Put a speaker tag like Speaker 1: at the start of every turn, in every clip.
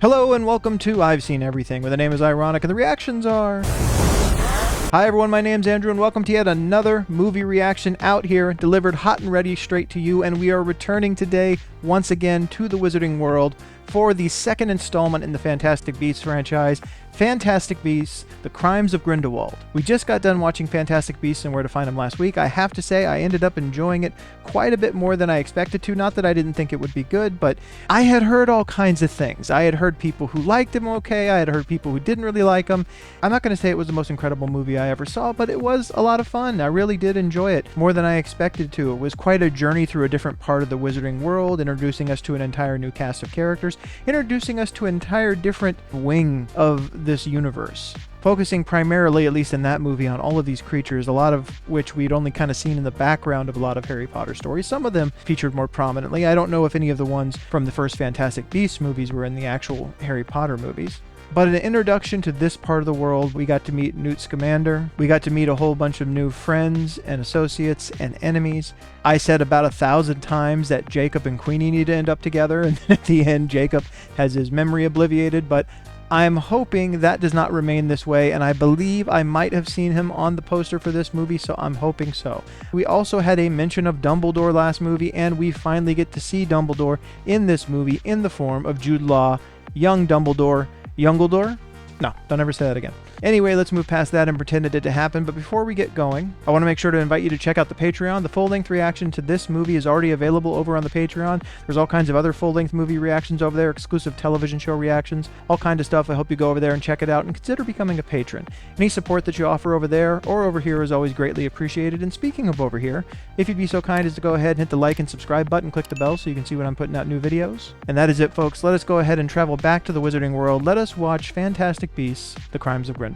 Speaker 1: Hello and welcome to I've Seen Everything, where the name is ironic and the reactions are... Hi everyone, my name's Andrew and welcome to yet another movie reaction out here, delivered hot and ready straight to you, and we are returning today once again to the Wizarding World for the second installment in the Fantastic Beasts franchise, Fantastic Beasts: The Crimes of Grindelwald. We just got done watching Fantastic Beasts and Where to Find Them last week. I have to say I ended up enjoying it quite a bit more than I expected to. Not that I didn't think it would be good, but I had heard all kinds of things. I had heard people who liked him okay. I had heard people who didn't really like him. I'm not going to say it was the most incredible movie I ever saw, but it was a lot of fun. I really did enjoy it more than I expected to. It was quite a journey through a different part of the Wizarding World, introducing us to an entire new cast of characters, introducing us to an entire different wing of this universe, focusing primarily, at least in that movie, on all of these creatures, a lot of which we'd only kind of seen in the background of a lot of Harry Potter stories. Some of them featured more prominently. I don't know if any of the ones from the first Fantastic Beasts movies were in the actual Harry Potter movies. But an introduction to this part of the world, we got to meet Newt Scamander. We got to meet a whole bunch of new friends and associates and enemies. I said about 1,000 times that Jacob and Queenie need to end up together, and at the end, Jacob has his memory obliviated, but I'm hoping that does not remain this way, and I believe I might have seen him on the poster for this movie, so I'm hoping so. We also had a mention of Dumbledore last movie, and we finally get to see Dumbledore in this movie in the form of Jude Law, young Dumbledore. Youngledore? No, don't ever say that again. Anyway, let's move past that and pretend it didn't happen. But before we get going, I want to make sure to invite you to check out the Patreon. The full-length reaction to this movie is already available over on the Patreon. There's all kinds of other full-length movie reactions over there, exclusive television show reactions, all kinds of stuff. I hope you go over there and check it out and consider becoming a patron. Any support that you offer over there or over here is always greatly appreciated. And speaking of over here, if you'd be so kind as to go ahead and hit the like and subscribe button, click the bell so you can see when I'm putting out new videos. And that is it, folks. Let us go ahead and travel back to the Wizarding World. Let us watch Fantastic Beasts: The Crimes of Grindelwald.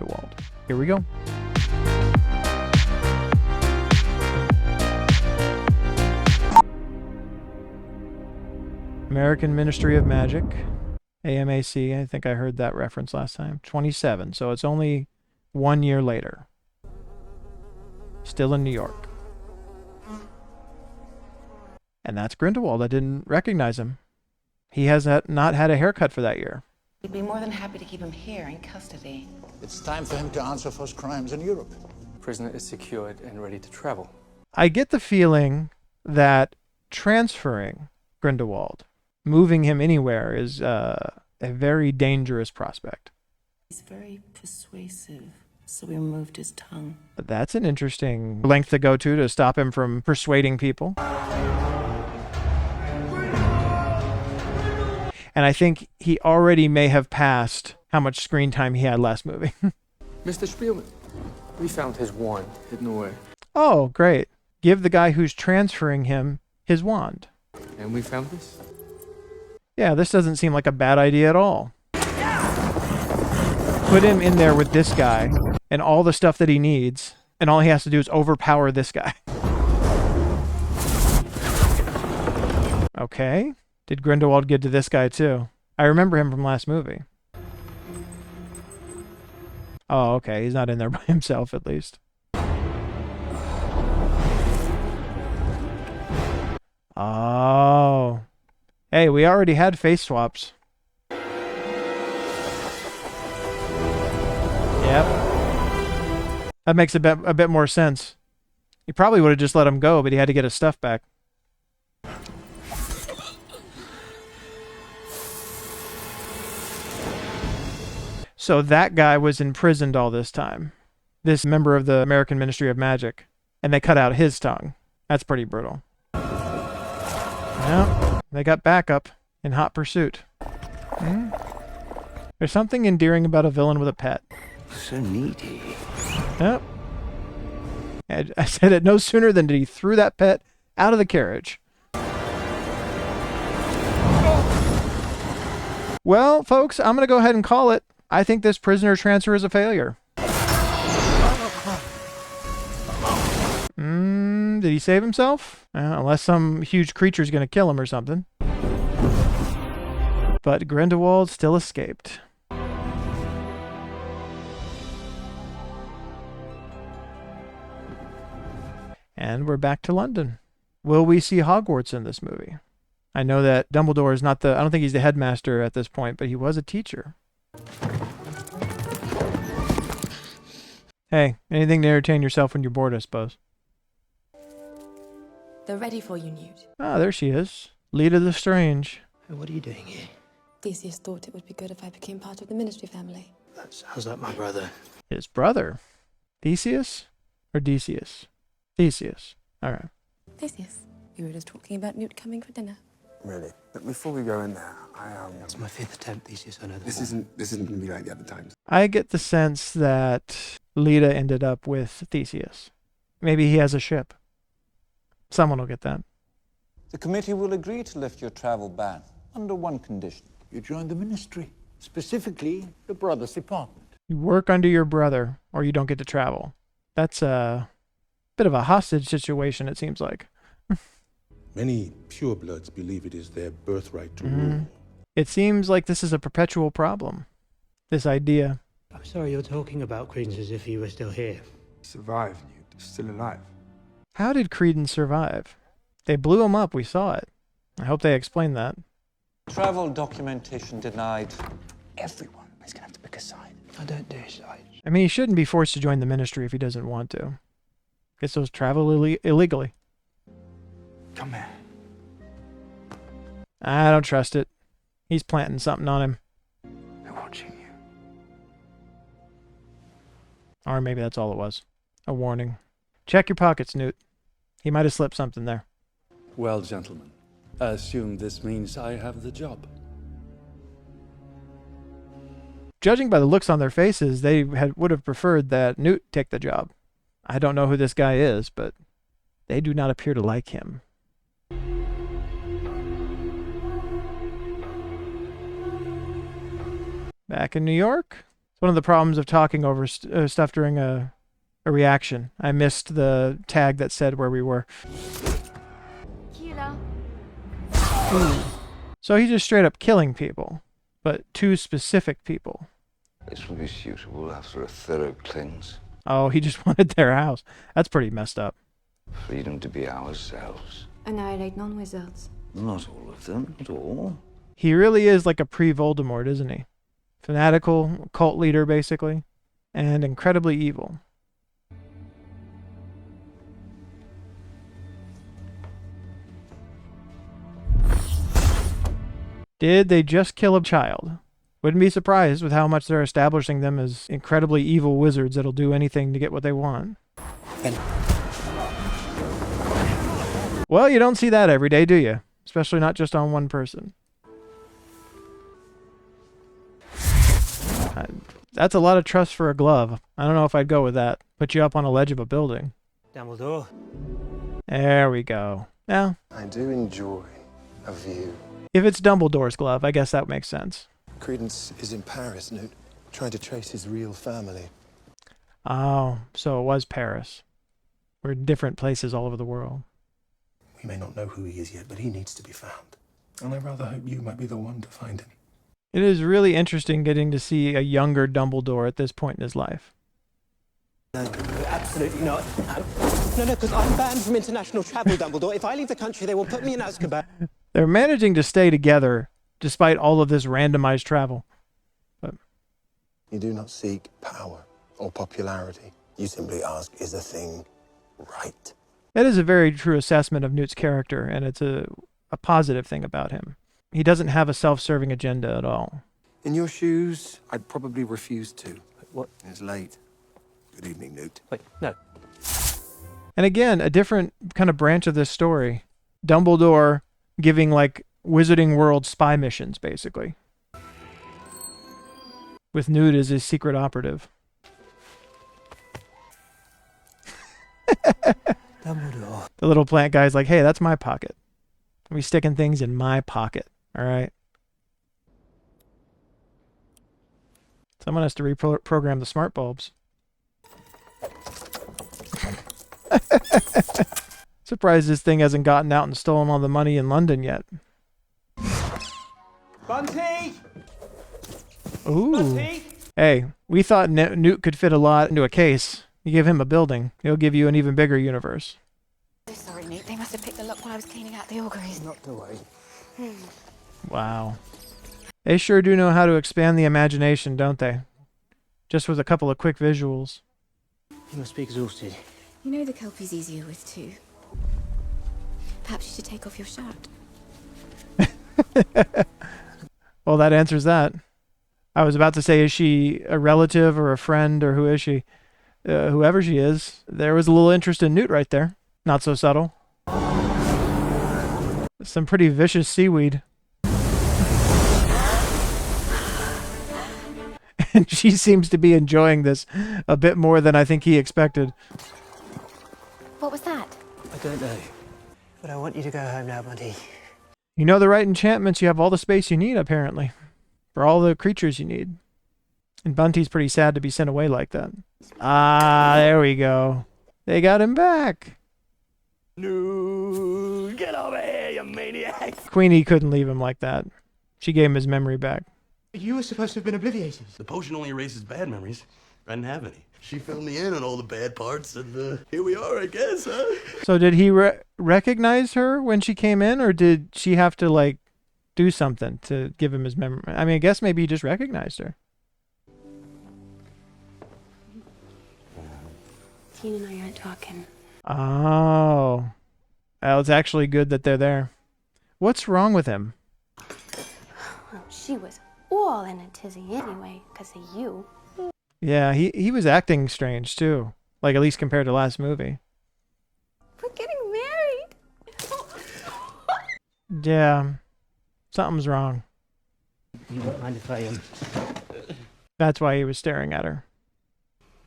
Speaker 1: Here we go. American Ministry of Magic, AMAC. I think I heard that reference last time. 27, so it's only 1 year later. Still in New York. And that's Grindelwald. I didn't recognize him. He has not had a haircut for that year.
Speaker 2: We'd be more than happy to keep him here in custody.
Speaker 3: It's time for him to answer for his crimes in Europe.
Speaker 4: Prisoner is secured and ready to travel.
Speaker 1: I get the feeling that transferring Grindelwald, moving him anywhere, is a very dangerous prospect.
Speaker 2: He's very persuasive, so we removed his tongue.
Speaker 1: But that's an interesting length to go to stop him from persuading people. And I think he already may have passed how much screen time he had last movie.
Speaker 4: Mr. Spielman, we found his wand hidden away.
Speaker 1: Oh, great. Give the guy who's transferring him his wand.
Speaker 4: And we found this?
Speaker 1: Yeah, this doesn't seem like a bad idea at all. Put him in there with this guy and all the stuff that he needs, and all he has to do is overpower this guy. Okay. Did Grindelwald get to this guy too? I remember him from last movie. Oh, okay. He's not in there by himself, at least. Oh. Hey, we already had face swaps. Yep. That makes a bit more sense. He probably would have just let him go, but he had to get his stuff back. So that guy was imprisoned all this time. This member of the American Ministry of Magic. And they cut out his tongue. That's pretty brutal. Well, they got backup in hot pursuit. There's something endearing about a villain with a pet.
Speaker 5: So needy.
Speaker 1: Yep. I said it no sooner than he threw that pet out of the carriage. Well, folks, I'm going to go ahead and call it. I think this prisoner transfer is a failure. Did he save himself? Unless some huge creature is going to kill him or something. But Grindelwald still escaped. And we're back to London. Will we see Hogwarts in this movie? I know that Dumbledore is not I don't think he's the headmaster at this point, but he was a teacher. Hey, anything to entertain yourself when you're bored, I suppose.
Speaker 2: They're ready for you, Newt.
Speaker 1: Ah, there she is. Lita the Strange.
Speaker 5: What are you doing here?
Speaker 2: Theseus thought it would be good if I became part of the Ministry family.
Speaker 5: That sounds like my brother.
Speaker 1: His brother. Theseus? Or Decius? Theseus. Alright.
Speaker 2: Theseus, we were just talking about Newt coming for dinner.
Speaker 6: Really? But before we go in there,
Speaker 5: It's my 5th attempt, Theseus. I know that.
Speaker 6: This isn't going to be like the other times.
Speaker 1: I get the sense that Lita ended up with Theseus. Maybe he has a ship. Someone will get that.
Speaker 3: The committee will agree to lift your travel ban under one condition. You join the ministry, specifically the brothers department.
Speaker 1: You work under your brother, or you don't get to travel. That's a bit of a hostage situation, it seems like.
Speaker 7: Many purebloods believe it is their birthright to rule.
Speaker 1: It seems like this is a perpetual problem. This idea.
Speaker 5: I'm sorry, you're talking about Credence as if he were still here.
Speaker 6: Survived, Newt. Still alive.
Speaker 1: How did Credence survive? They blew him up, we saw it. I hope they explain that.
Speaker 3: Travel documentation denied. Everyone is going to have to pick a side.
Speaker 5: I don't do sides.
Speaker 1: I mean, he shouldn't be forced to join the ministry if he doesn't want to. Guess those travel illegally.
Speaker 6: Come here.
Speaker 1: I don't trust it. He's planting something on him.
Speaker 6: They're watching you.
Speaker 1: Or maybe that's all it was. A warning. Check your pockets, Newt. He might have slipped something there.
Speaker 8: Well, gentlemen, I assume this means I have the job.
Speaker 1: Judging by the looks on their faces, they would have preferred that Newt take the job. I don't know who this guy is, but they do not appear to like him. Back in New York? It's one of the problems of talking over stuff during a reaction. I missed the tag that said where we were. So he's just straight up killing people, but 2 specific people.
Speaker 9: This will be suitable after a thorough cleanse.
Speaker 1: Oh, he just wanted their house. That's pretty messed up.
Speaker 9: Freedom to be ourselves.
Speaker 2: Annihilate non-wizards.
Speaker 9: Not all of them, not all.
Speaker 1: He really is like a pre-Voldemort, isn't he? Fanatical, cult leader, basically, and incredibly evil. Did they just kill a child? Wouldn't be surprised with how much they're establishing them as incredibly evil wizards that'll do anything to get what they want. Well, you don't see that every day, do you? Especially not just on one person. That's a lot of trust for a glove. I don't know if I'd go with that. Put you up on a ledge of a building.
Speaker 5: Dumbledore.
Speaker 1: There we go. Now,
Speaker 6: I do enjoy a view.
Speaker 1: if it's Dumbledore's glove, I guess that makes sense.
Speaker 10: Credence is in Paris, Newt, trying to trace his real family.
Speaker 1: Oh, so it was Paris. We're in different places all over the world.
Speaker 10: We may not know who he is yet, but he needs to be found. And I rather hope you might be the one to find him.
Speaker 1: It is really interesting getting to see a younger Dumbledore at this point in his life.
Speaker 11: No, absolutely not. No, because I'm banned from international travel, Dumbledore. If I leave the country, they will put me in Azkaban.
Speaker 1: They're managing to stay together despite all of this randomized travel. But
Speaker 10: you do not seek power or popularity. You simply ask, is a thing right?
Speaker 1: that is a very true assessment of Newt's character, and it's a positive thing about him. He doesn't have a self-serving agenda at all.
Speaker 6: In your shoes, I'd probably refuse to.
Speaker 11: What?
Speaker 6: It's late. Good evening, Newt.
Speaker 11: Wait, no.
Speaker 1: And again, a different kind of branch of this story. Dumbledore giving, like, Wizarding World spy missions, basically. With Newt as his secret operative.
Speaker 11: Dumbledore.
Speaker 1: The little plant guy's like, hey, that's my pocket. I'll be sticking things in my pocket, all right? Someone has to reprogram the smart bulbs. Surprised this thing hasn't gotten out and stolen all the money in London yet.
Speaker 11: Bunty!
Speaker 1: Ooh.
Speaker 11: Bunty!
Speaker 1: Hey, we thought Newt could fit a lot into a case. You give him a building, he'll give you an even bigger universe.
Speaker 2: Sorry.
Speaker 12: Sorry, Newt. They must have picked the lock while I was cleaning out the auguries.
Speaker 6: Not to worry.
Speaker 1: Wow. They sure do know how to expand the imagination, don't they? Just with a couple of quick visuals.
Speaker 5: You must be exhausted.
Speaker 12: You know the kelpie's easier with two. Perhaps you should take off your shirt.
Speaker 1: Well, that answers that. I was about to say, is she a relative or a friend, or who is she? Whoever she is, there was a little interest in Newt right there. Not so subtle. Some pretty vicious seaweed. And she seems to be enjoying this a bit more than I think he expected.
Speaker 12: What was that?
Speaker 5: I don't know. But I want you to go home now, Bunty.
Speaker 1: You know the right enchantments, you have all the space you need, apparently. For all the creatures you need. And Bunty's pretty sad to be sent away like that. Ah, there we go. They got him back.
Speaker 13: No, get over here, you maniac!
Speaker 1: Queenie couldn't leave him like that. She gave him his memory back.
Speaker 5: You were supposed to have been obliviated.
Speaker 13: The potion only erases bad memories. I didn't have any. She filled me in on all the bad parts, and here we are, I guess, huh?
Speaker 1: So did he recognize her when she came in, or did she have to, like, do something to give him his memory? I mean, I guess maybe he just recognized her.
Speaker 12: Tina and I aren't talking.
Speaker 1: Oh. Well, it's actually good that they're there. What's wrong with him?
Speaker 12: Well, she was all in a tizzy anyway, because of you.
Speaker 1: Yeah, he was acting strange, too. Like, at least compared to last movie.
Speaker 12: We're getting married!
Speaker 1: Yeah. Something's wrong.
Speaker 5: You won't mind if I
Speaker 1: That's why he was staring at her.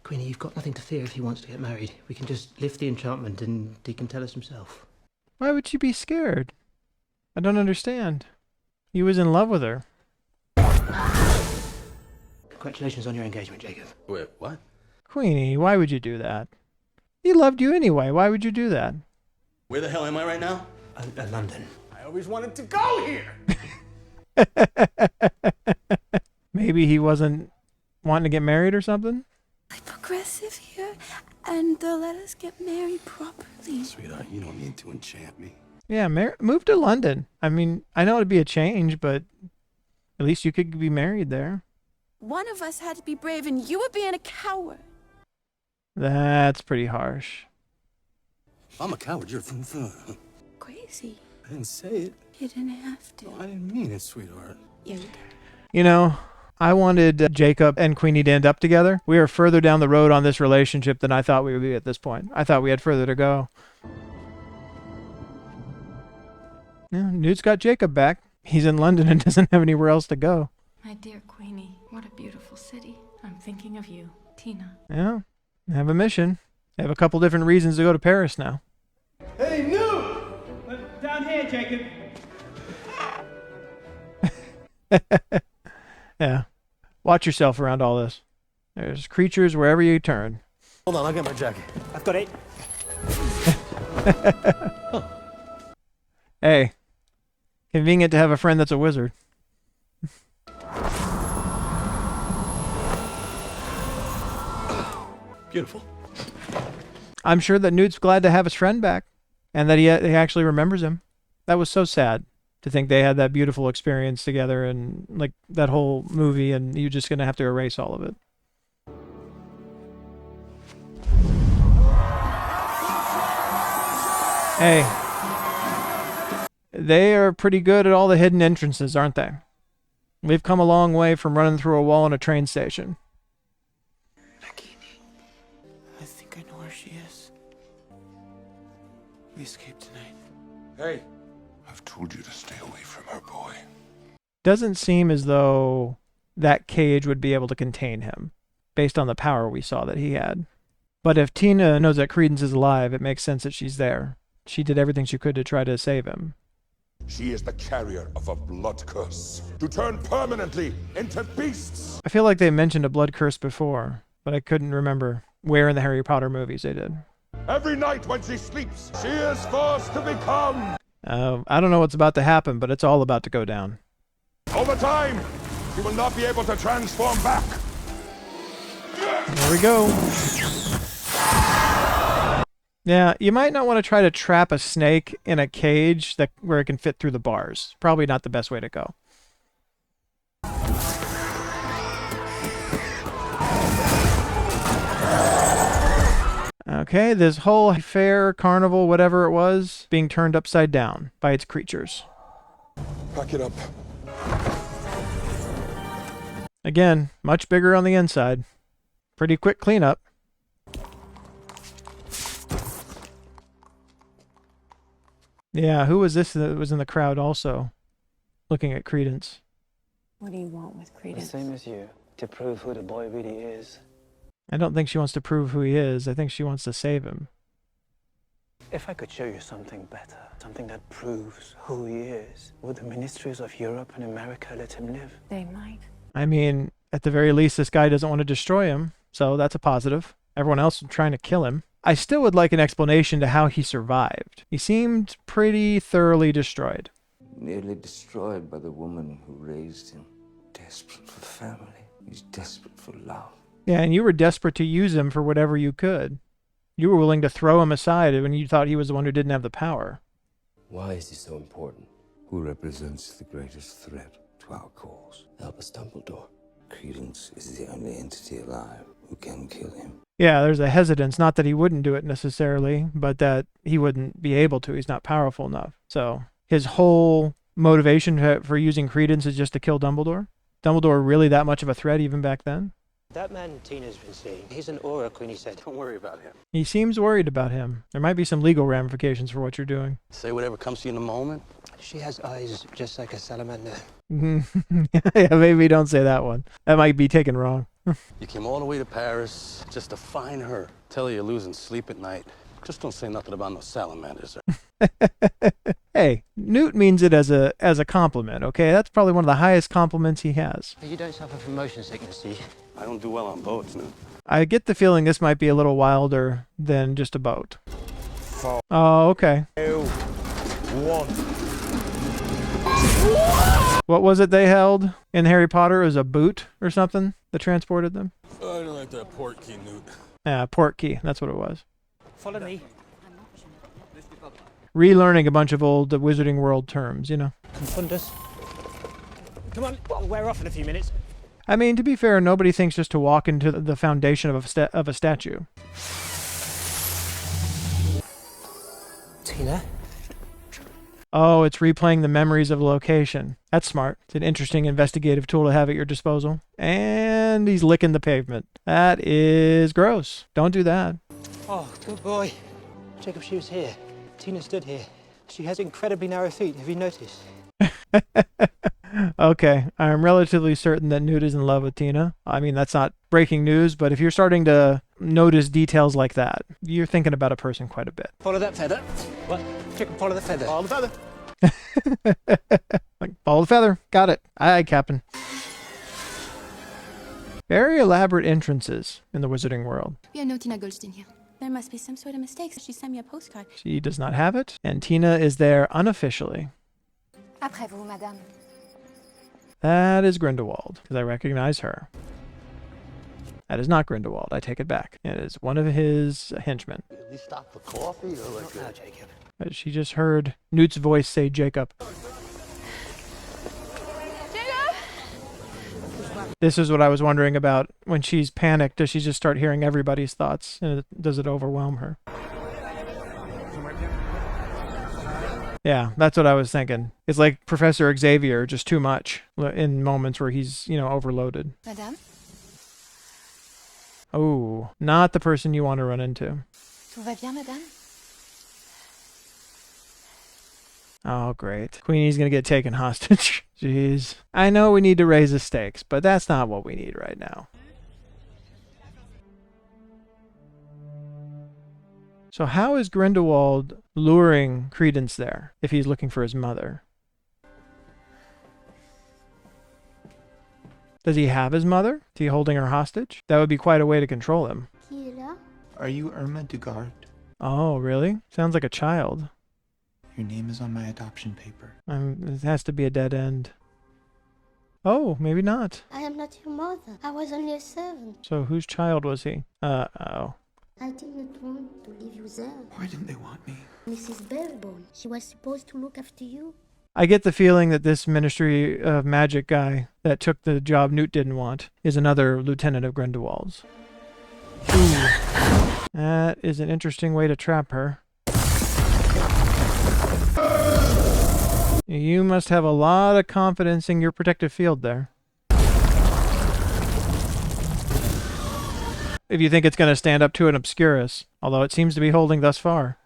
Speaker 5: Queenie, you've got nothing to fear if he wants to get married. We can just lift the enchantment and he can tell us himself.
Speaker 1: Why would she be scared? I don't understand. He was in love with her.
Speaker 5: Congratulations on your engagement, Jacob.
Speaker 13: Wait, what?
Speaker 1: Queenie, why would you do that? He loved you anyway. Why would you do that?
Speaker 13: Where the hell am I right now?
Speaker 5: London.
Speaker 6: I always wanted to go here!
Speaker 1: Maybe he wasn't wanting to get married or something?
Speaker 12: Progressive here, and they'll let us get married properly.
Speaker 13: Sweetheart, you don't need to enchant me.
Speaker 1: Yeah, move to London. I mean, I know it'd be a change, but at least you could be married there.
Speaker 12: One of us had to be brave, and you were being a coward.
Speaker 1: That's pretty harsh.
Speaker 13: I'm a coward, you're
Speaker 12: Crazy.
Speaker 13: I didn't say it.
Speaker 12: You didn't have to.
Speaker 13: No, I didn't mean it, sweetheart.
Speaker 12: Yeah, you did.
Speaker 1: You know, I wanted Jacob and Queenie to end up together. We are further down the road on this relationship than I thought we would be at this point. I thought we had further to go. Yeah, Newt's got Jacob back. He's in London and doesn't have anywhere else to go.
Speaker 2: My dear Queenie, what a beautiful city. I'm thinking of you, Tina.
Speaker 1: Yeah, they have a mission. They have a couple different reasons to go to Paris now.
Speaker 14: Hey, Newt! Down here, Jacob.
Speaker 1: Yeah. Watch yourself around all this. There's creatures wherever you turn.
Speaker 13: Hold on, I'll get my jacket.
Speaker 5: I've got it.
Speaker 1: Hey. Convenient to have a friend that's a wizard.
Speaker 13: Beautiful.
Speaker 1: I'm sure that Newt's glad to have his friend back. And that he actually remembers him. That was so sad. To think they had that beautiful experience together and like that whole movie, and you're just gonna have to erase all of it. Hey, they are pretty good at all the hidden entrances, aren't they? We've come a long way from running through a wall in a train station.
Speaker 11: I think I know where she is. We escaped tonight.
Speaker 6: Hey, I've told you to stay away from her, boy.
Speaker 1: Doesn't seem as though that cage would be able to contain him, based on the power we saw that he had. But if Tina knows that Credence is alive, it makes sense that she's there. She did everything she could to try to save him.
Speaker 15: She is the carrier of a blood curse, to turn permanently into beasts.
Speaker 1: I feel like they mentioned a blood curse before, but I couldn't remember where in the Harry Potter movies they did.
Speaker 15: Every night when she sleeps, she is forced to become...
Speaker 1: I don't know what's about to happen, but it's all about to go down.
Speaker 15: Over time, she will not be able to transform back.
Speaker 1: There we go. Yeah, you might not want to try to trap a snake in a cage where it can fit through the bars. Probably not the best way to go. Okay, this whole fair, carnival, whatever it was, being turned upside down by its creatures.
Speaker 15: Pack it up.
Speaker 1: Again, much bigger on the inside. Pretty quick cleanup. Yeah, who was this that was in the crowd also looking at Credence?
Speaker 16: What do you want with Credence?
Speaker 17: The same as you, to prove who the boy really is.
Speaker 1: I don't think she wants to prove who he is. I think she wants to save him.
Speaker 17: If I could show you something better, something that proves who he is, would the ministries of Europe and America let him live?
Speaker 16: They might.
Speaker 1: I mean, at the very least, this guy doesn't want to destroy him, so that's a positive. Everyone else is trying to kill him. I still would like an explanation to how he survived. He seemed pretty thoroughly destroyed.
Speaker 9: Nearly destroyed by the woman who raised him. Desperate for family. He's desperate for love.
Speaker 1: Yeah, and you were desperate to use him for whatever you could. You were willing to throw him aside when you thought he was the one who didn't have the power.
Speaker 10: Why is he so important?
Speaker 9: Who represents the greatest threat to our cause?
Speaker 10: Albus Dumbledore.
Speaker 9: Credence is the only entity alive who can kill him.
Speaker 1: Yeah, there's a hesitance. Not that he wouldn't do it necessarily, but that he wouldn't be able to. He's not powerful enough. So his whole motivation for using Credence is just to kill Dumbledore? Dumbledore really that much of a threat even back then?
Speaker 11: That man Tina's been seeing, he's an aura, Queenie said.
Speaker 13: Don't worry about him.
Speaker 1: He seems worried about him. There might be some legal ramifications for what you're doing.
Speaker 13: Say whatever comes to you in a moment.
Speaker 11: She has eyes just like a salamander.
Speaker 1: Yeah, maybe don't say that one. That might be taken wrong.
Speaker 13: You came all the way to Paris just to find her. Tell her you're losing sleep at night. Just don't say nothing about no salamanders.
Speaker 1: Hey, Newt means it as a compliment, okay? That's probably one of the highest compliments he has.
Speaker 11: You don't suffer from motion sickness, do you?
Speaker 13: I don't do well on boats, no.
Speaker 1: I get the feeling this might be a little wilder than just a boat. Oh, okay.
Speaker 15: 2, 1.
Speaker 1: What was it they held in Harry Potter? It was a boot or something that transported them?
Speaker 15: I don't like that port key, Newt.
Speaker 1: Yeah, port key. That's what it was.
Speaker 11: Follow me.
Speaker 1: Relearning a bunch of old Wizarding World terms, you know.
Speaker 11: Confundus. Come on, we're off in a few minutes.
Speaker 1: I mean, to be fair, nobody thinks just to walk into the foundation of a statue.
Speaker 11: Tina?
Speaker 1: Oh, it's replaying the memories of a location. That's smart. It's an interesting investigative tool to have at your disposal. And he's licking the pavement. That is gross. Don't do that.
Speaker 11: Oh, good boy. Jacob, she was here. Tina stood here. She has incredibly narrow feet. Have you noticed?
Speaker 1: Okay, I'm relatively certain that Newt is in love with Tina. I mean, that's not breaking news, but if you're starting to notice details like that, you're thinking about a person quite a bit.
Speaker 11: Follow that feather. What? Jacob, follow the feather.
Speaker 13: Follow the feather.
Speaker 1: Like, follow the feather. Got it. Aye, Captain. Very elaborate entrances in the Wizarding World.
Speaker 12: We have no Tina Goldstein here. There must be some sort of mistake. She sent me a postcard.
Speaker 1: She does not have it, and Tina is there unofficially.
Speaker 12: Après vous, madame.
Speaker 1: That is Grindelwald, because I recognize her. That is not Grindelwald. I take it back. It is one of his henchmen.
Speaker 13: At least stop for coffee or like
Speaker 11: Not Jacob.
Speaker 1: But she just heard Newt's voice say Jacob. This is what I was wondering about. When she's panicked, does she just start hearing everybody's thoughts? And does it overwhelm her? Yeah, that's what I was thinking. It's like Professor Xavier, just too much in moments where he's, overloaded.
Speaker 12: Madame?
Speaker 1: Oh, not the person you want to run into.
Speaker 12: Tout va bien, madame?
Speaker 1: Oh, great. Queenie's going to get taken hostage. Jeez. I know we need to raise the stakes, but that's not what we need right now. So how is Grindelwald luring Credence there if he's looking for his mother? Does he have his mother? Is he holding her hostage? That would be quite a way to control him.
Speaker 18: Are you Irma Dugard?
Speaker 1: Oh, really? Sounds like a child.
Speaker 18: Your name is on my adoption paper.
Speaker 1: It has to be a dead end. Oh, maybe not.
Speaker 12: I am not your mother. I was only a servant.
Speaker 1: So whose child was he? Uh-oh.
Speaker 12: I didn't want to leave you there.
Speaker 18: Why didn't they want me?
Speaker 12: Mrs. Barebone, she was supposed to look after you.
Speaker 1: I get the feeling that this Ministry of Magic guy that took the job Newt didn't want is another lieutenant of Grindelwald's. Ooh. That is an interesting way to trap her. You must have a lot of confidence in your protective field there. If you think it's going to stand up to an Obscurus, although it seems to be holding thus far.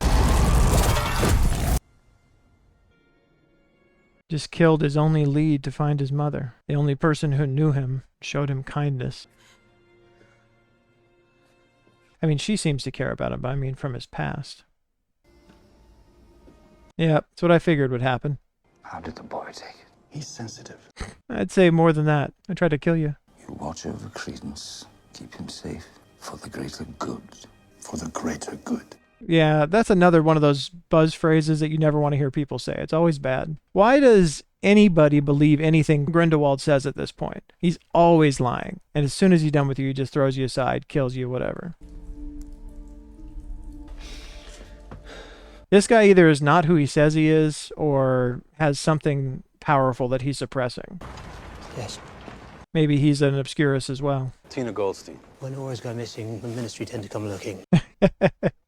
Speaker 1: Just killed his only lead to find his mother. The only person who knew him, showed him kindness. I mean, she seems to care about him, but I mean from his past. Yeah, that's what I figured would happen.
Speaker 3: How did the boy take it?
Speaker 13: He's sensitive.
Speaker 1: I'd say more than that. I tried to kill you.
Speaker 9: You watch over Credence. Keep him safe. For the greater good.
Speaker 10: For the greater good.
Speaker 1: Yeah, that's another one of those buzz phrases that you never want to hear people say. It's always bad. Why does anybody believe anything Grindelwald says at this point? He's always lying. And as soon as he's done with you, he just throws you aside, kills you, whatever. This guy either is not who he says he is, or has something powerful that he's suppressing.
Speaker 5: Yes.
Speaker 1: Maybe he's an Obscurus as well.
Speaker 13: Tina Goldstein.
Speaker 5: When auras go missing, the ministry tend to come looking.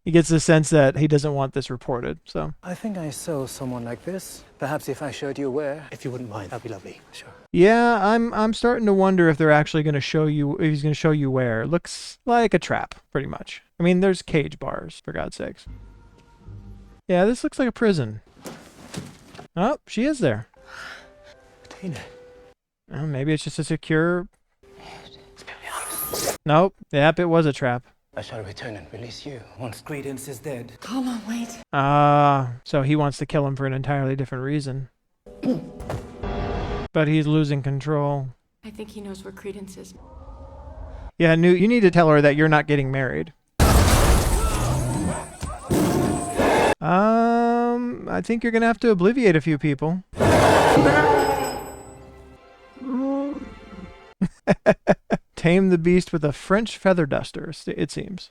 Speaker 1: He gets the sense that he doesn't want this reported, so.
Speaker 17: I think I saw someone like this. Perhaps if I showed you where.
Speaker 5: If you wouldn't mind, that'd be lovely.
Speaker 17: Sure.
Speaker 1: Yeah, I'm starting to wonder if they're actually going to show you, if he's going to show you where. It looks like a trap, pretty much. I mean, there's cage bars, for God's sakes. Yeah, this looks like a prison. Oh, she is there.
Speaker 5: Tina.
Speaker 1: Oh, maybe it's just a secure... Nope. Yep, it was a trap.
Speaker 17: I shall return and release you once Credence is dead.
Speaker 2: Callum, wait.
Speaker 1: So he wants to kill him for an entirely different reason. But he's losing control.
Speaker 2: I think he knows where Credence is.
Speaker 1: Yeah, Newt, you need to tell her that you're not getting married. I think you're gonna have to obliviate a few people. Tame the beast with a French feather duster, it seems.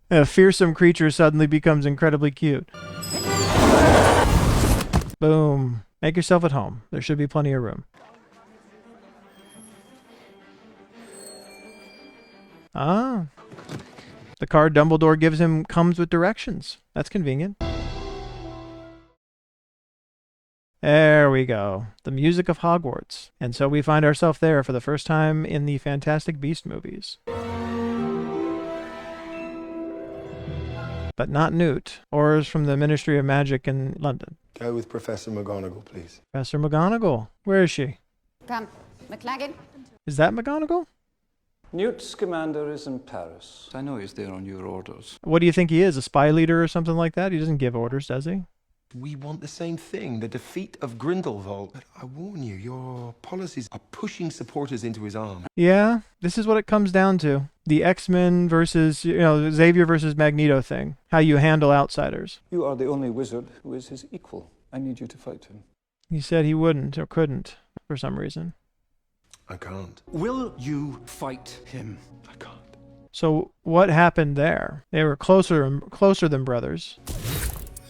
Speaker 1: A fearsome creature suddenly becomes incredibly cute. Boom. Make yourself at home. There should be plenty of room. Ah. The card Dumbledore gives him comes with directions. That's convenient. There we go. The music of Hogwarts. And so we find ourselves there for the first time in the Fantastic Beast movies. But not Newt, or is from the Ministry of Magic in London.
Speaker 10: Go with Professor McGonagall, please.
Speaker 1: Professor McGonagall. Where is she?
Speaker 19: Come, McLaggen.
Speaker 1: Is that McGonagall?
Speaker 3: Newt Scamander is in Paris. I know he's there on your orders.
Speaker 1: What do you think he is? A spy leader or something like that? He doesn't give orders, does he?
Speaker 10: We want the same thing, the defeat of Grindelwald. But I warn you, your policies are pushing supporters into his arms.
Speaker 1: Yeah, this is what it comes down to. The X-Men versus, Xavier versus Magneto thing. How you handle outsiders.
Speaker 3: You are the only wizard who is his equal. I need you to fight him.
Speaker 1: He said he wouldn't or couldn't for some reason.
Speaker 10: I can't.
Speaker 13: Will you fight him?
Speaker 10: I can't.
Speaker 1: So what happened there? They were closer than brothers.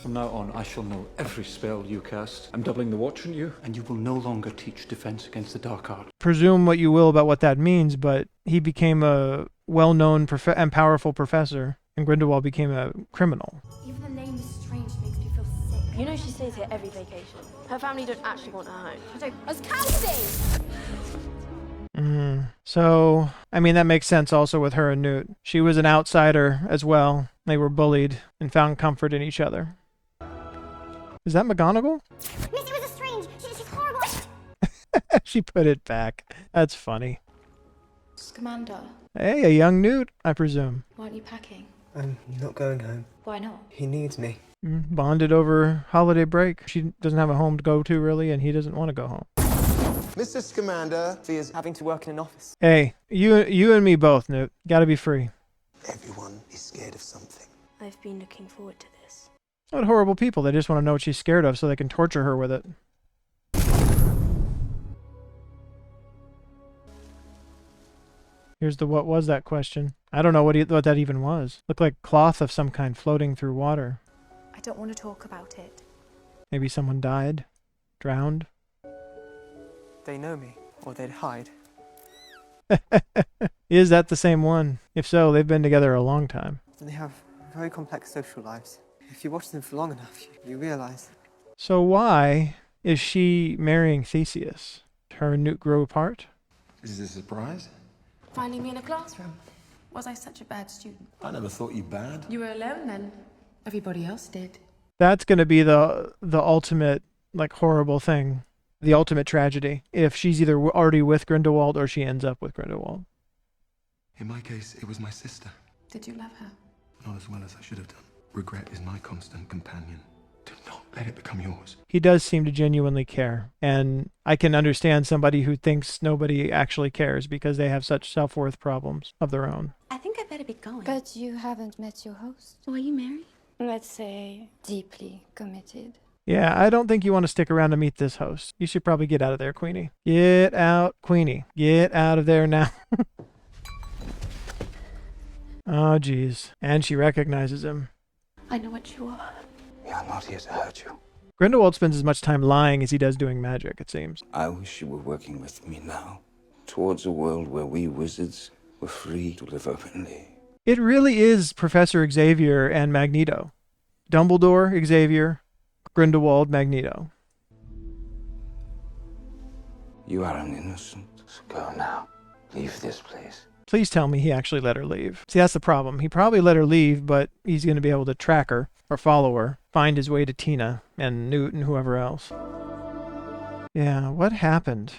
Speaker 8: From now on, I shall know every spell you cast. I'm doubling the watch on you, and you will no longer teach defense against the dark art.
Speaker 1: Presume what you will about what that means, but he became a well-known and powerful professor, and Grindelwald became a criminal.
Speaker 12: Even the name is strange, makes me feel sick.
Speaker 20: You know she stays here every vacation. Her family don't actually want her home.
Speaker 12: I was counting!
Speaker 1: So, I mean, that makes sense also with her and Newt. She was an outsider as well. They were bullied and found comfort in each other. Is that McGonagall?
Speaker 12: Miss, it was a strange. She's horrible.
Speaker 1: She put it back. That's funny.
Speaker 2: Scamander,
Speaker 1: Hey, a young Newt, I presume.
Speaker 2: why aren't you packing?
Speaker 18: I'm not going home.
Speaker 2: Why not?
Speaker 18: He needs me.
Speaker 1: Bonded over holiday break. She doesn't have a home to go to, really, and he doesn't want to go home.
Speaker 10: Mr. Scamander
Speaker 11: fears having to work in an office.
Speaker 1: Hey, you and me both, Newt. Gotta be free.
Speaker 10: Everyone is scared of something.
Speaker 20: I've been looking forward to this.
Speaker 1: What horrible people. They just want to know what she's scared of so they can torture her with it. Here's the what was that question. I don't know what that even was. Looked like cloth of some kind floating through water.
Speaker 21: I don't want to talk about it.
Speaker 1: Maybe someone died? Drowned?
Speaker 18: They know me, or they'd hide.
Speaker 1: Is that the same one? If so, they've been together a long time.
Speaker 18: And they have very complex social lives. If you watch them for long enough, you realize.
Speaker 1: So why is she marrying Theseus? Her and Newt grew apart?
Speaker 10: Is this a surprise?
Speaker 2: Finding me in a classroom. Was I such a bad student?
Speaker 10: I never thought you bad.
Speaker 2: You were alone then. Everybody else did.
Speaker 1: That's going to be the ultimate, like, horrible thing. The ultimate tragedy. If she's either already with Grindelwald or she ends up with Grindelwald.
Speaker 10: In my case, it was my sister.
Speaker 2: Did you love her?
Speaker 10: Not as well as I should have done. Regret is my constant companion. Do not let it become yours.
Speaker 1: He does seem to genuinely care. And I can understand somebody who thinks nobody actually cares because they have such self-worth problems of their own.
Speaker 12: I think I better be going.
Speaker 19: But you haven't met your host.
Speaker 12: So are you married?
Speaker 19: Let's say deeply committed.
Speaker 1: Yeah, I don't think you want to stick around to meet this host. You should probably get out of there, Queenie. Get out, Queenie. Get out of there now. Oh, geez. And she recognizes him.
Speaker 12: I know what you are.
Speaker 3: We are not here to hurt you.
Speaker 1: Grindelwald spends as much time lying as he does doing magic, it seems.
Speaker 9: I wish you were working with me now, towards a world where we wizards were free to live openly.
Speaker 1: It really is Professor Xavier and Magneto. Dumbledore, Xavier, Grindelwald, Magneto.
Speaker 9: You are an innocent, so go now. Leave this place.
Speaker 1: Please tell me he actually let her leave. See, that's the problem. He probably let her leave, but he's going to be able to track her, or follow her, find his way to Tina, and Newt, and whoever else. Yeah, what happened?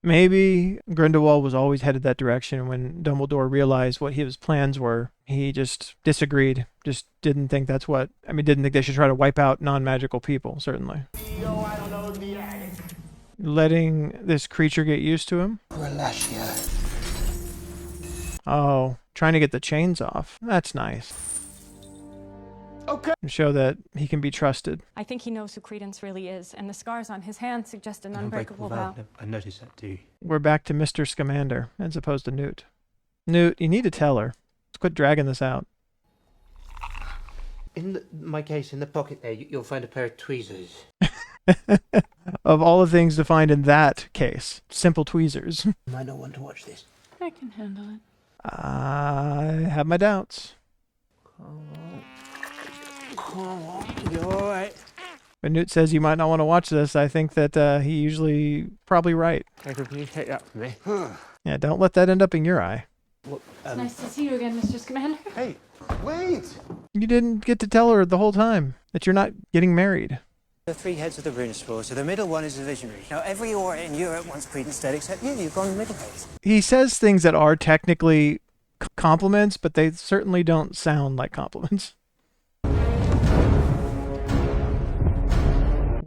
Speaker 1: Maybe Grindelwald was always headed that direction. When Dumbledore realized what his plans were, he just disagreed. Just didn't think that's what... I mean, didn't think they should try to wipe out non-magical people, certainly. Letting this creature get used to him? Oh, trying to get the chains off. That's nice.
Speaker 22: Okay.
Speaker 1: And show that he can be trusted.
Speaker 23: I think he knows who Credence really is, and the scars on his hands suggest an unbreakable vow.
Speaker 5: I noticed that too.
Speaker 1: We're back to Mr. Scamander, as opposed to Newt. Newt, you need to tell her. Let's quit dragging this out.
Speaker 5: In my case, in the pocket there, you'll find a pair of tweezers.
Speaker 1: Of all the things to find in that case, simple tweezers.
Speaker 5: You might not want to watch this.
Speaker 2: I can handle it.
Speaker 1: I have my doubts.
Speaker 11: Come on, you're alright.
Speaker 1: When Newt says you might not want to watch this, I think that he usually probably right.
Speaker 11: Can you take that for me?
Speaker 1: Yeah, don't let that end up in your eye.
Speaker 11: What,
Speaker 2: It's nice to see you again, Mr. Scamander.
Speaker 11: Hey, wait!
Speaker 1: You didn't get to tell her the whole time that you're not getting married.
Speaker 11: The three heads of the rune spore, so the middle one is a visionary. Now, every aura in Europe wants Credence dead except you. You've gone middle phase.
Speaker 1: He says things that are technically compliments, but they certainly don't sound like compliments.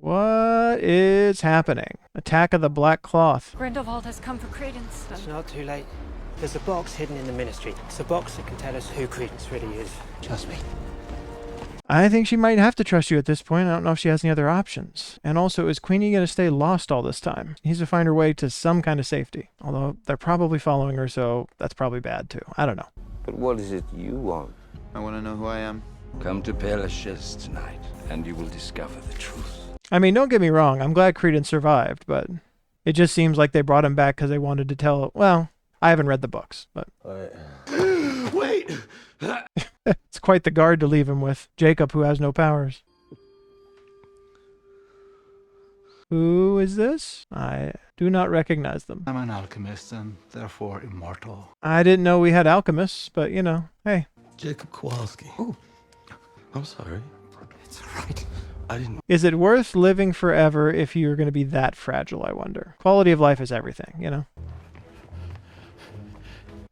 Speaker 1: What is happening? Attack of the Black Cloth.
Speaker 23: Grindelwald has come for Credence.
Speaker 11: It's not too late. There's a box hidden in the ministry. It's a box that can tell us who Credence really is. Trust me.
Speaker 1: I think she might have to trust you at this point. I don't know if she has any other options. And also, is Queenie going to stay lost all this time? He needs to find her way to some kind of safety. Although, they're probably following her, so that's probably bad too. I don't know.
Speaker 9: But what is it you want?
Speaker 24: I want to know who I am.
Speaker 9: Come to Père Lachaise tonight, and you will discover the truth.
Speaker 1: I mean, don't get me wrong. I'm glad Credence survived, but it just seems like they brought him back because they wanted to tell... Well, I haven't read the books, but...
Speaker 13: Wait!
Speaker 1: It's quite the guard to leave him with. Jacob, who has no powers. Who is this? I do not recognize them.
Speaker 8: I'm an alchemist and therefore immortal.
Speaker 1: I didn't know we had alchemists, but you know, hey.
Speaker 13: Jacob Kowalski. Oh, I'm sorry. It's all right. I didn't...
Speaker 1: Is it worth living forever if you're going to be that fragile, I wonder? Quality of life is everything, you know?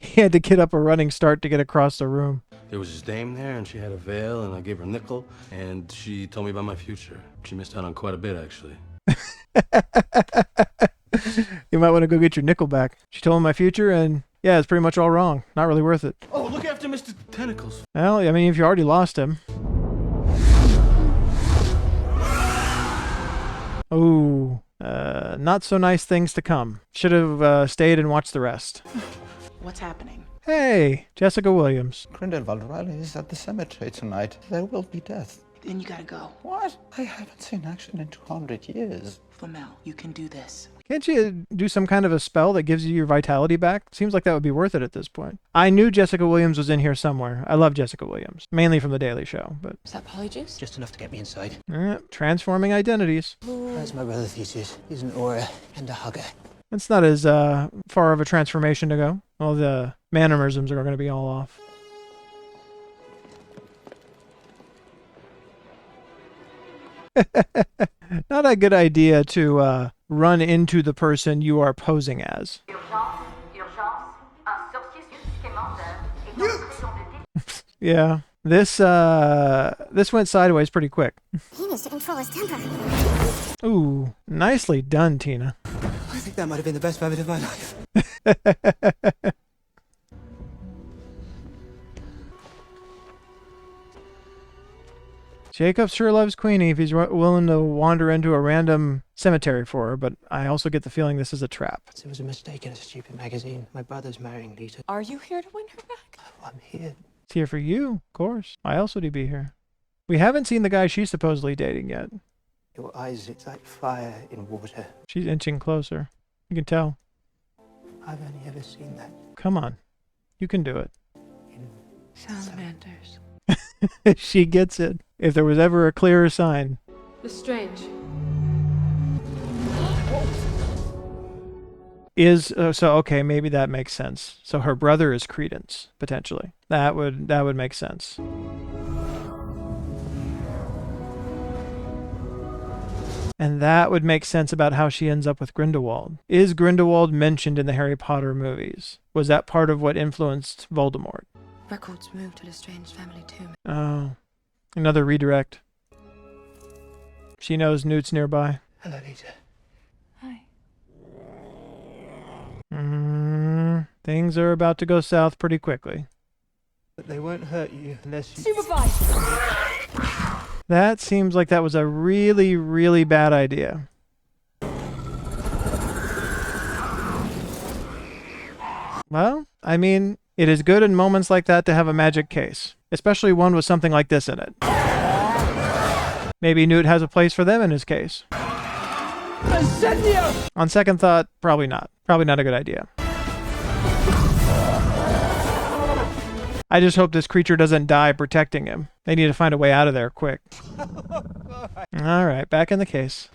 Speaker 1: He had to get up a running start to get across the room.
Speaker 13: There was this dame there, and she had a veil, and I gave her a nickel, and she told me about my future. She missed out on quite a bit, actually.
Speaker 1: You might want to go get your nickel back. She told him my future, and yeah, it's pretty much all wrong. Not really worth it.
Speaker 13: Oh, look after Mr. Tentacles.
Speaker 1: Well, I mean, if you already lost him. Oh, not so nice things to come. Should have stayed and watched the rest.
Speaker 4: What's happening?
Speaker 1: Hey, Jessica Williams.
Speaker 3: Grindelwald rally is at the cemetery tonight. There will be death.
Speaker 4: Then you gotta go.
Speaker 3: What? I haven't seen action in 200 years.
Speaker 4: Flamel, you can do this.
Speaker 1: Can't you do some kind of a spell that gives you your vitality back? Seems like that would be worth it at this point. I knew Jessica Williams was in here somewhere. I love Jessica Williams, mainly from The Daily Show, but...
Speaker 5: Is that polyjuice? Just enough to get me inside.
Speaker 1: Transforming identities.
Speaker 5: That's my brother Theseus. He's an aura and a hugger.
Speaker 1: It's not as far of a transformation to go. All the mannerisms are going to be all off. Not a good idea to run into the person you are posing as. Yeah, this went sideways pretty quick.
Speaker 12: He needs to control his temper.
Speaker 1: Ooh, nicely done, Tina.
Speaker 11: I think that might have been the best moment of my life.
Speaker 1: Jacob sure loves Queenie if he's willing to wander into a random cemetery for her, but I also get the feeling this is a trap.
Speaker 5: It was a mistake in a stupid magazine. My brother's marrying Lita.
Speaker 4: Are you here to win her back?
Speaker 5: Oh, I'm here.
Speaker 1: It's here for you, of course. Why else would he be here? We haven't seen the guy she's supposedly dating yet.
Speaker 5: Your eyes, it's like fire in water.
Speaker 1: She's inching closer. You can tell.
Speaker 5: I've only ever seen that.
Speaker 1: Come on. You can do it.
Speaker 4: Salamanders.
Speaker 1: She gets it. If there was ever a clearer sign.
Speaker 20: Lestrange.
Speaker 1: Okay, maybe that makes sense. So her brother is Credence, potentially. That would make sense. And that would make sense about how she ends up with Grindelwald. Is Grindelwald mentioned in the Harry Potter movies? Was that part of what influenced Voldemort?
Speaker 2: Records moved to Lestrange's family too.
Speaker 1: Oh, another redirect. She knows Newt's nearby.
Speaker 5: Hello, Lita.
Speaker 2: Hi.
Speaker 1: Things are about to go south pretty quickly.
Speaker 11: But they won't hurt you unless you...
Speaker 2: Supervise!
Speaker 1: That seems like that was a really, really bad idea. Well, I mean, it is good in moments like that to have a magic case, especially one with something like this in it. Maybe Newt has a place for them in his case. On second thought, probably not. Probably not a good idea. I just hope this creature doesn't die protecting him. They need to find a way out of there quick. All right, back in the case.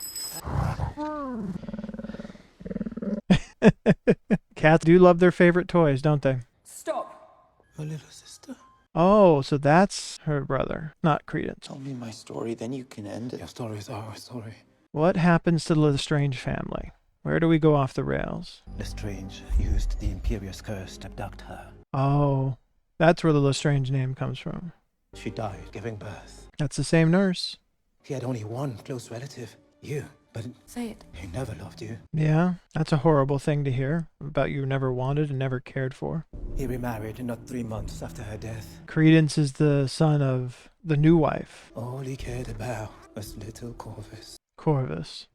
Speaker 1: Cats do love their favorite toys, don't they?
Speaker 4: Stop.
Speaker 11: My little sister.
Speaker 1: Oh, so that's her brother, not Credence.
Speaker 11: Tell me my story, then you can end it. Your story is our story.
Speaker 1: What happens to the Lestrange family? Where do we go off the rails?
Speaker 11: Lestrange used the Imperious curse to abduct her.
Speaker 1: Oh, that's where the Lestrange name comes from.
Speaker 11: She died giving birth.
Speaker 1: That's the same nurse.
Speaker 11: He had only one close relative, you. But
Speaker 2: say it.
Speaker 11: He never loved you.
Speaker 1: Yeah, that's a horrible thing to hear about you never wanted and never cared for.
Speaker 11: He remarried not 3 months after her death.
Speaker 1: Credence is the son of the new wife.
Speaker 11: All he cared about was little Corvus.
Speaker 1: Corvus.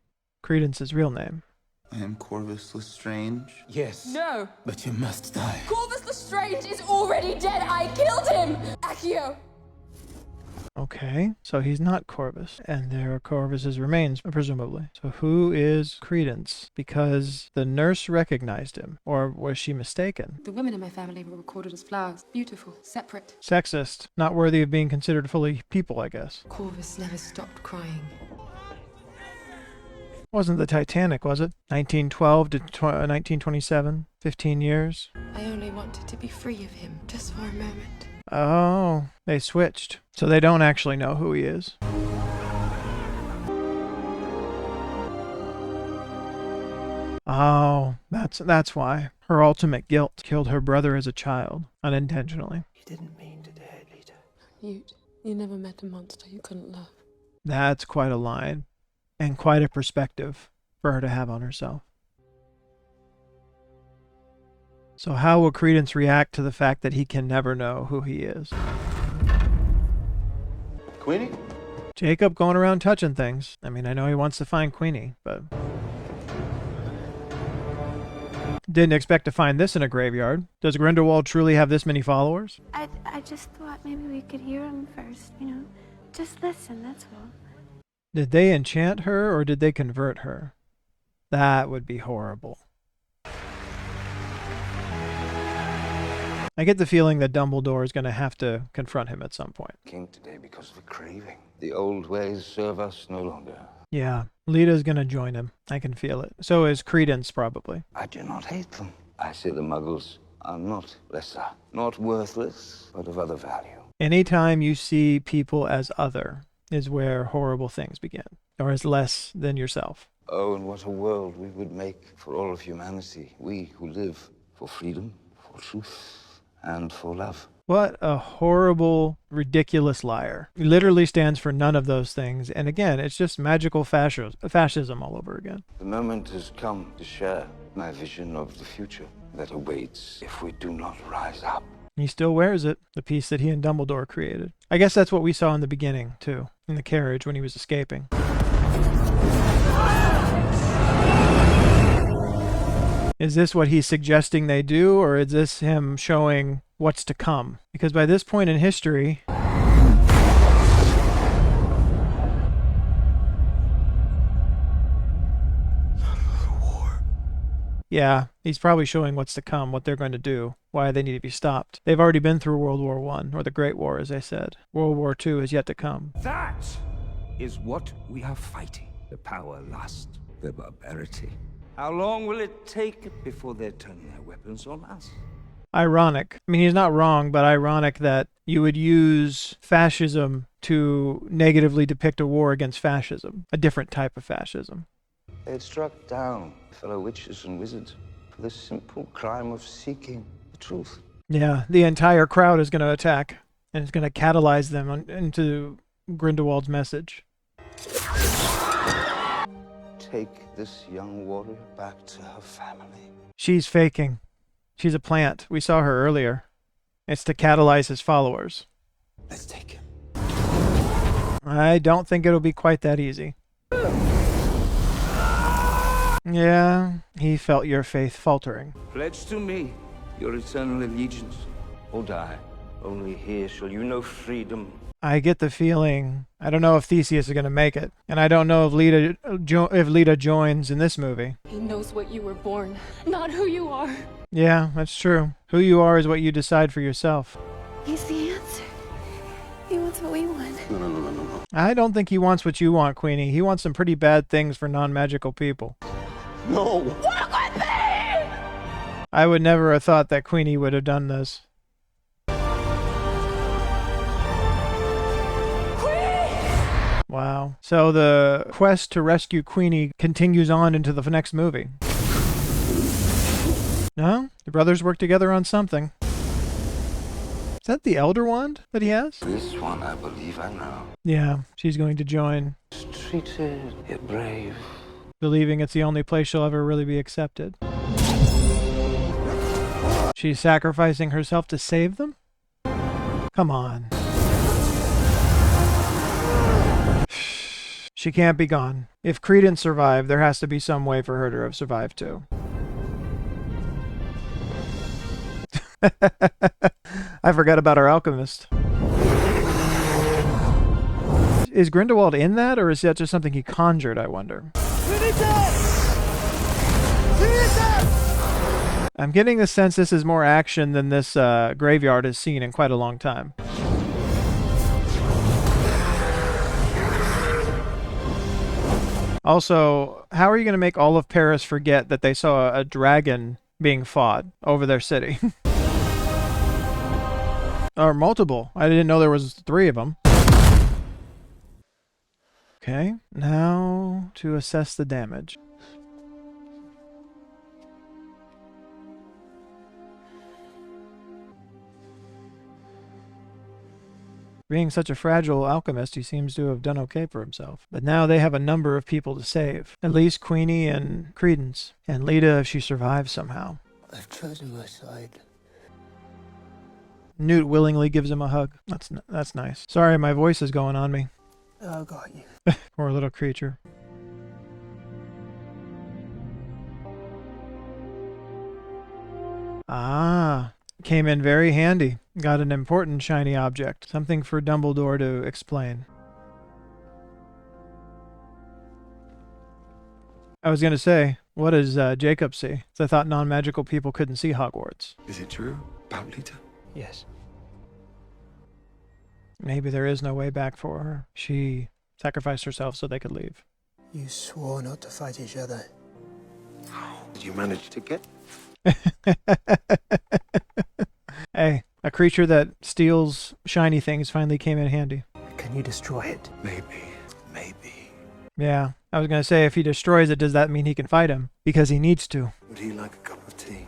Speaker 1: Credence's real name.
Speaker 7: I am Corvus Lestrange.
Speaker 11: Yes.
Speaker 4: No.
Speaker 11: But you must die.
Speaker 4: Corvus Lestrange is already dead. I killed him. Accio.
Speaker 1: Okay, so he's not Corvus, and there are Corvus's remains, presumably. So who is Credence? Because the nurse recognized him, or was she mistaken?
Speaker 2: The women in my family were recorded as flowers. Beautiful, separate.
Speaker 1: Sexist, not worthy of being considered fully people, I guess.
Speaker 2: Corvus never stopped crying.
Speaker 1: Wasn't the Titanic, was it? 1912 to 1927, 15 years.
Speaker 2: I only wanted to be free of him, just for a moment.
Speaker 1: Oh, they switched. So they don't actually know who he is. Oh, that's why. Her ultimate guilt killed her brother as a child, unintentionally.
Speaker 5: You didn't mean to do it, Lita.
Speaker 2: You never met a monster you couldn't love.
Speaker 1: That's quite a line, and quite a perspective for her to have on herself. So how will Credence react to the fact that he can never know who he is?
Speaker 7: Queenie?
Speaker 1: Jacob going around touching things. I mean, I know he wants to find Queenie, but didn't expect to find this in a graveyard. Does Grindelwald truly have this many followers?
Speaker 12: I just thought maybe we could hear him first, you know? Just listen, that's all.
Speaker 1: Did they enchant her or did they convert her? That would be horrible. I get the feeling that Dumbledore is going to have to confront him at some point.
Speaker 9: Came today because of a craving. The old ways serve us no longer.
Speaker 1: Yeah, Lita's going to join him. I can feel it. So is Credence, probably.
Speaker 9: I do not hate them. I say the Muggles are not lesser, not worthless, but of other value.
Speaker 1: Anytime you see people as other is where horrible things begin, or as less than yourself.
Speaker 9: Oh, and what a world we would make for all of humanity. We who live for freedom, for truth, and for love.
Speaker 1: What a horrible, ridiculous liar. He literally stands for none of those things. And again, it's just magical fascism all over again.
Speaker 9: The moment has come to share my vision of the future that awaits if we do not rise up.
Speaker 1: He still wears it, the piece that he and Dumbledore created. I guess that's what we saw in the beginning, too, in the carriage when he was escaping. Is this what he's suggesting they do, or is this him showing what's to come? Because by this point in history, yeah, he's probably showing what's to come, what they're going to do, why they need to be stopped. They've already been through World War I, or the Great War, as I said. World War II is yet to come.
Speaker 9: That is what we are fighting. The power lust, the barbarity. How long will it take before they turn their weapons on us?
Speaker 1: Ironic. I mean, he's not wrong, but ironic that you would use fascism to negatively depict a war against fascism, a different type of fascism.
Speaker 9: They had struck down fellow witches and wizards for the simple crime of seeking the truth.
Speaker 1: Yeah, the entire crowd is going to attack, and it's going to catalyze them into Grindelwald's message.
Speaker 9: Take this young warrior back to her family.
Speaker 1: She's faking. She's a plant. We saw her earlier. It's to catalyze his followers.
Speaker 9: Let's take him.
Speaker 1: I don't think it'll be quite that easy. Yeah, he felt your faith faltering.
Speaker 9: Pledge to me your eternal allegiance, or die. Only here shall you know freedom.
Speaker 1: I get the feeling, I don't know if Theseus is going to make it, and I don't know if Lita joins in this movie.
Speaker 4: He knows what you were born, not who you are.
Speaker 1: Yeah, that's true. Who you are is what you decide for yourself.
Speaker 12: He's the answer. He wants what we want.
Speaker 9: No.
Speaker 1: I don't think he wants what you want, Queenie. He wants some pretty bad things for non-magical people.
Speaker 22: No.
Speaker 4: Work with me!
Speaker 1: I would never have thought that Queenie would have done this. Wow. So the quest to rescue Queenie continues on into the next movie. No? The brothers work together on something. Is that the Elder Wand that he has?
Speaker 9: This one I believe I know.
Speaker 1: Yeah, she's going to join.
Speaker 9: Treated, yet brave.
Speaker 1: Believing it's the only place she'll ever really be accepted. She's sacrificing herself to save them? Come on. She can't be gone. If Credence survived, there has to be some way for her to have survived too. I forgot about our alchemist. Is Grindelwald in that, or is that just something he conjured, I wonder? I'm getting the sense this is more action than this graveyard has seen in quite a long time. Also, how are you going to make all of Paris forget that they saw a dragon being fought over their city? Or multiple. I didn't know there was 3 of them. Okay, now to assess the damage. Being such a fragile alchemist, he seems to have done okay for himself. But now they have a number of people to save. At least Queenie and Credence. And Lita if she survives somehow.
Speaker 5: I've chosen my side.
Speaker 1: Newt willingly gives him a hug. That's nice. Sorry, my voice is going on me.
Speaker 11: Oh, got you.
Speaker 1: Poor little creature. Ah, came in very handy. Got an important shiny object. Something for Dumbledore to explain. I was going to say, what does Jacob see? 'Cause I thought non-magical people couldn't see Hogwarts.
Speaker 10: Is it true about Lita?
Speaker 11: Yes.
Speaker 1: Maybe there is no way back for her. She sacrificed herself so they could leave.
Speaker 11: You swore not to fight each other.
Speaker 10: How did you manage to get?
Speaker 1: Hey, a creature that steals shiny things finally came in handy.
Speaker 11: Can you destroy it?
Speaker 10: Maybe.
Speaker 1: Yeah, I was going to say, if he destroys it, does that mean he can fight him? Because he needs to.
Speaker 10: Would he like a cup of tea?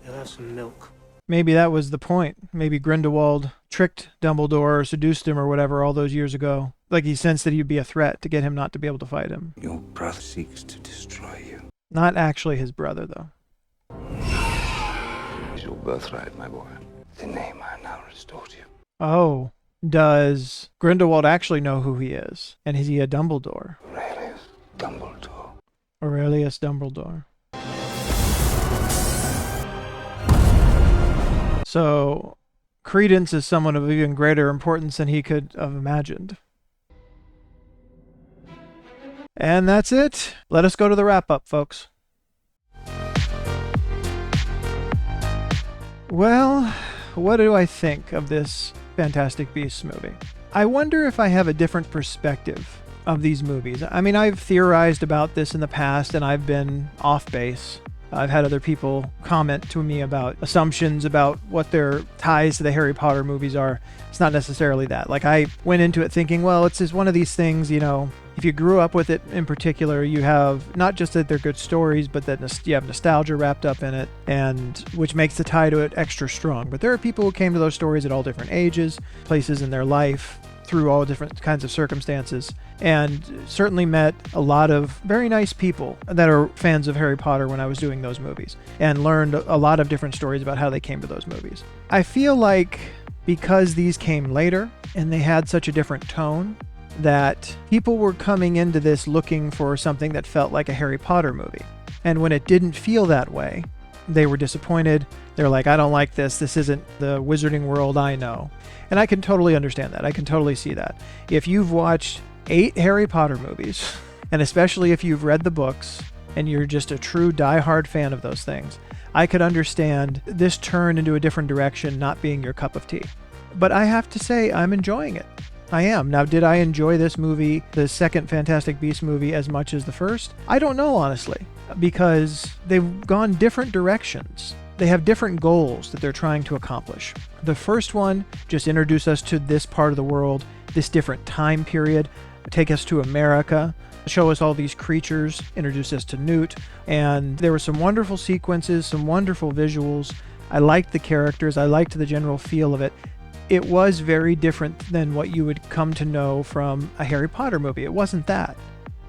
Speaker 11: You'll have some milk.
Speaker 1: Maybe that was the point. Maybe Grindelwald tricked Dumbledore or seduced him or whatever all those years ago. Like he sensed that he'd be a threat to get him not to be able to fight him.
Speaker 9: Your brother seeks to destroy you.
Speaker 1: Not actually his brother, though.
Speaker 9: It's your birthright, my boy. The name I now restore to you.
Speaker 1: Oh, does Grindelwald actually know who he is? And is he a Dumbledore?
Speaker 9: Aurelius Dumbledore.
Speaker 1: Aurelius Dumbledore. So, Credence is someone of even greater importance than he could have imagined. And that's it. Let us go to the wrap-up, folks. Well, what do I think of this Fantastic Beasts movie? I wonder if I have a different perspective of these movies. I mean, I've theorized about this in the past, and I've been off base. I've had other people comment to me about assumptions about what their ties to the Harry Potter movies are. It's not necessarily that. Like, I went into it thinking, well, it's just one of these things, you know, if you grew up with it in particular, you have not just that they're good stories, but that you have nostalgia wrapped up in it, and which makes the tie to it extra strong. But there are people who came to those stories at all different ages, places in their life, through all different kinds of circumstances, and certainly met a lot of very nice people that are fans of Harry Potter when I was doing those movies, and learned a lot of different stories about how they came to those movies. I feel like because these came later and they had such a different tone, that people were coming into this looking for something that felt like a Harry Potter movie. And when it didn't feel that way, they were disappointed. They're like, I don't like this. This isn't the wizarding world I know. And I can totally understand that. I can totally see that. If you've watched 8 Harry Potter movies, and especially if you've read the books, and you're just a true diehard fan of those things, I could understand this turn into a different direction not being your cup of tea. But I have to say, I'm enjoying it. I am. Now, did I enjoy this movie, the second Fantastic Beasts movie, as much as the first? I don't know, honestly, because they've gone different directions. They have different goals that they're trying to accomplish. The first one just introduced us to this part of the world, this different time period, take us to America, show us all these creatures, introduce us to Newt, and there were some wonderful sequences, some wonderful visuals. I liked the characters, I liked the general feel of it. It was very different than what you would come to know from a Harry Potter movie. It wasn't that.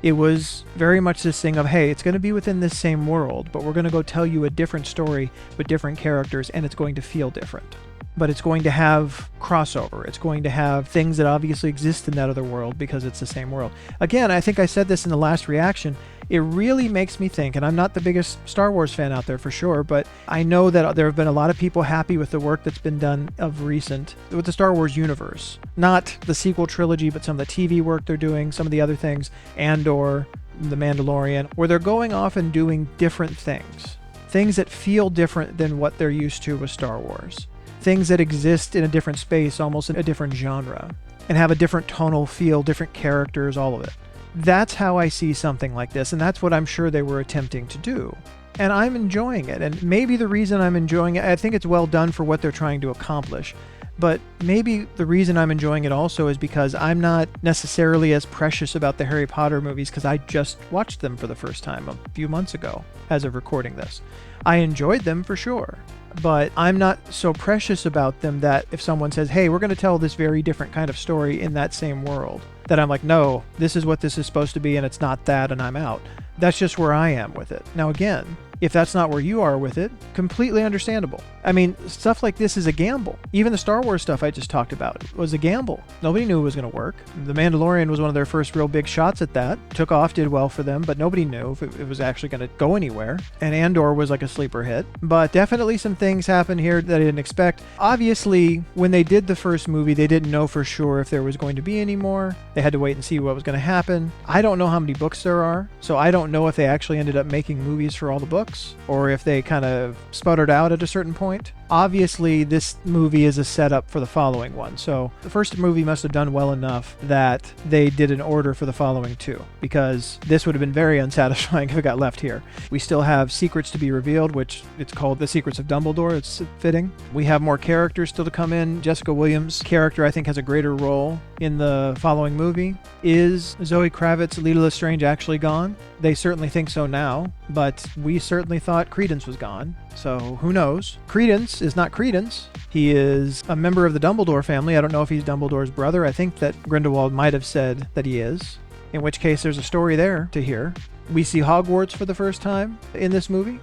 Speaker 1: It was very much this thing of, hey, it's going to be within this same world, but we're going to go tell you a different story with different characters, and it's going to feel different. But it's going to have crossover. It's going to have things that obviously exist in that other world because it's the same world. Again, I think I said this in the last reaction. It really makes me think, and I'm not the biggest Star Wars fan out there for sure, but I know that there have been a lot of people happy with the work that's been done of recent with the Star Wars universe. Not the sequel trilogy, but some of the TV work they're doing, some of the other things, and/or The Mandalorian, where they're going off and doing different things. Things that feel different than what they're used to with Star Wars. Things that exist in a different space, almost in a different genre, and have a different tonal feel, different characters, all of it. That's how I see something like this, and that's what I'm sure they were attempting to do. And I'm enjoying it, and maybe the reason I'm enjoying it, I think it's well done for what they're trying to accomplish, but maybe the reason I'm enjoying it also is because I'm not necessarily as precious about the Harry Potter movies because I just watched them for the first time a few months ago as of recording this. I enjoyed them for sure, but I'm not so precious about them that if someone says, hey, we're going to tell this very different kind of story in that same world, that I'm like, no, this is what this is supposed to be and it's not that and I'm out. That's just where I am with it. Now again, If that's not where you are with it, completely understandable. I mean, stuff like this is a gamble. Even the Star Wars stuff I just talked about was a gamble. Nobody knew it was going to work. The Mandalorian was one of their first real big shots at that. Took off, did well for them, but nobody knew if it was actually going to go anywhere. And Andor was like a sleeper hit. But definitely some things happened here that I didn't expect. Obviously, when they did the first movie, they didn't know for sure if there was going to be any more. They had to wait and see what was going to happen. I don't know how many books there are, so I don't know if they actually ended up making movies for all the books, or if they kind of sputtered out at a certain point. Obviously, this movie is a setup for the following one, so the first movie must have done well enough that they did an order for the following two, because this would have been very unsatisfying if it got left here. We still have secrets to be revealed, which it's called The Secrets of Dumbledore. It's fitting. We have more characters still to come in. Jessica Williams' character, I think, has a greater role in the following movie. Is Zoe Kravitz, Lita Lestrange, actually gone? They certainly think so now, but we certainly thought Credence was gone, so who knows? Credence is not Credence. He is a member of the Dumbledore family. I don't know if he's Dumbledore's brother. I think that Grindelwald might have said that he is, in which case there's a story there to hear. We see Hogwarts for the first time in this movie,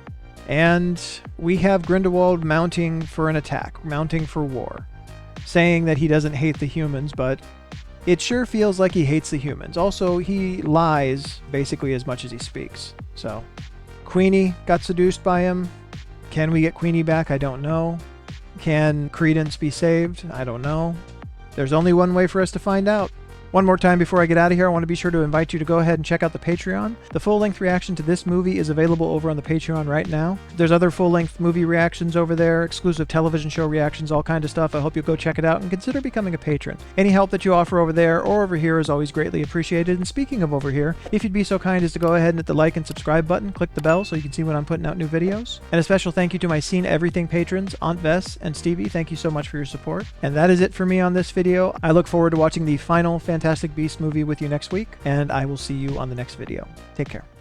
Speaker 1: and we have Grindelwald mounting for an attack, mounting for war, saying that he doesn't hate the humans, but it sure feels like he hates the humans. Also, he lies basically as much as he speaks. So, Queenie got seduced by him. Can we get Queenie back? I don't know. Can Credence be saved? I don't know. There's only one way for us to find out. One more time before I get out of here, I want to be sure to invite you to go ahead and check out the Patreon. The full-length reaction to this movie is available over on the Patreon right now. There's other full-length movie reactions over there, exclusive television show reactions, all kind of stuff. I hope you'll go check it out and consider becoming a patron. Any help that you offer over there or over here is always greatly appreciated. And speaking of over here, if you'd be so kind as to go ahead and hit the like and subscribe button, click the bell so you can see when I'm putting out new videos. And a special thank you to my Seen Everything patrons, Aunt Vess and Stevie. Thank you so much for your support. And that is it for me on this video. I look forward to watching the final Fantastic Beasts movie with you next week, and I will see you on the next video. Take care.